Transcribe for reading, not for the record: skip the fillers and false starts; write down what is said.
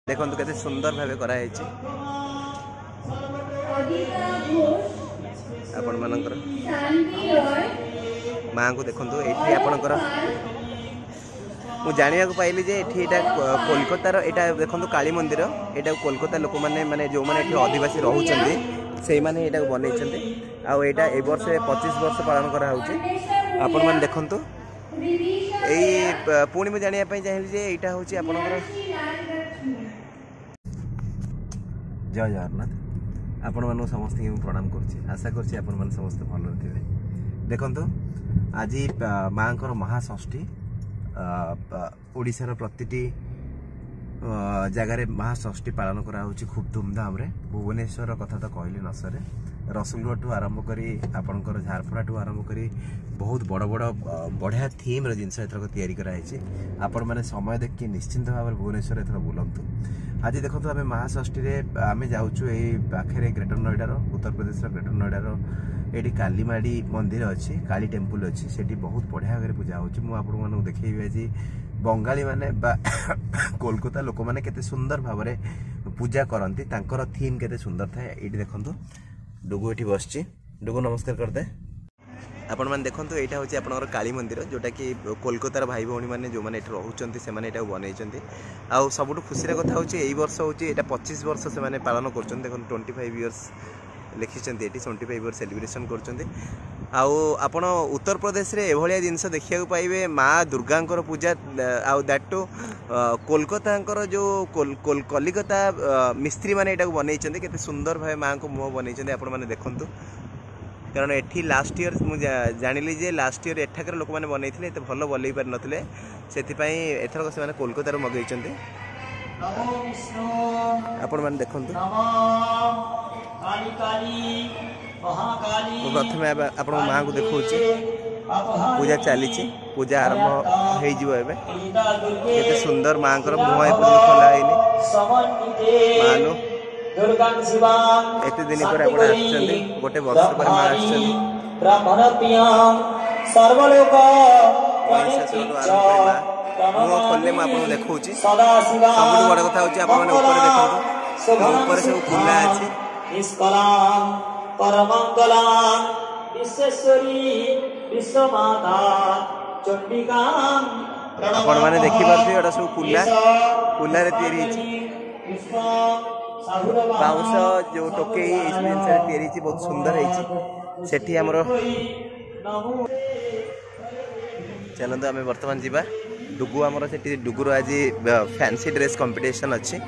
देखो केते सुंदर भाव कराई आपण मानकर माँ को देखो ये आपणकर मुझे जाना पाइली जे ये कोलकातार यहाँ देखो काली मंदिर यहाँ कोलकाता लोक मैंने जो मैंने आदिवासी रोचे से मैंने यहाँ बनई आईटा ए वर्ष 25 वर्ष पालन कराऊे आपण मैंने देखु यही पुणी मुझे जानापी चाहिए जे यहाँ हूँ आपणकर जय जगन्नाथ आपण मान समस्त प्रणाम कर आशा कर समस्त भल थे देखु आज माँ महाषष्ठी ओडिशार प्रतिटी जगार महाषष्ठी पालन करा खूब धूमधाम रे भुवनेश्वर कथा तो कहली न सरे रसुलगढ़ ठू आरंभ करी आपणकर झारपड़ा ठू आरंभ करी बहुत बड़ बड़ बढ़िया थीम रो जिनस एथरक तैयारी कराई आपण मैंने समय देखिए निश्चिंत भाव भुवनेश्वर एथर बुलंतु आज देखो आम महाषष्ठी आम जाऊँ पाखे ग्रेटर नोएडार उत्तर प्रदेश ग्रेटर नोएडार ये कालीमाड़ी मंदिर अच्छी काली टेम्पल अच्छी से बहुत बढ़िया भाव पूजा हो देखी आज बंगाली माने कोलकाता लोक मैंने केते सुंदर भाव पूजा करती थीम केते सुंदर थाए ये देखो डुगु ये बस डुगु नमस्कार करदे आपण मैंने देखो यहाँ हूँ आपंकर काली मंदिर जोटा कि कोलकातार भाई भौणी मैंने जो मैंने रोचे से बनई आउ सबुठ खुशी कथा हूँ यही वर्ष हूँ यहाँ 25 वर्ष से पालन कर देखो 25 इयर्स लिखिं 25 इयर सेलिब्रेशन कर उत्तर प्रदेश रे एभलिया जिनस देखा पाइबे माँ दुर्गा पूजा आउ दैट टू कोलकाता जो कलिकता मिस्त्री मैंने यहाँ बनई केते सुंदर भाव माँ को मुह बनई आपण मैंने देखु कारण एठी लास्ट ईयर मुझे जानिली जे लास्ट ईयर एठाकर लोक मैंने बनई एत भल बलई पार नथिले सेथिपाई एथरक से कोलकाता मगई आपण मैंने देखु प्रथम आप माँ को देखा पूजा चली पूजा आरंभ होते सुंदर माँ मुह खोला मानो एत दिन पर गोटे वर्ष पर माँ मुह खोलने मुझे देखा सब बड़ कथा देखो सब खुला अच्छी परमंगला विश्वेश्वरी विश्वमाता चंडिका आपण माने देखि पारथि एटा सब कुल्ला रे तयारी बाउंस जो टोके जिन तयारी बहुत सुंदर है सेठी हमरो चलंतु आमे वर्तमान जीवा डुगु हमरो सेठी डुगुर आज फैंसी ड्रेस कंपटीशन अच्छी।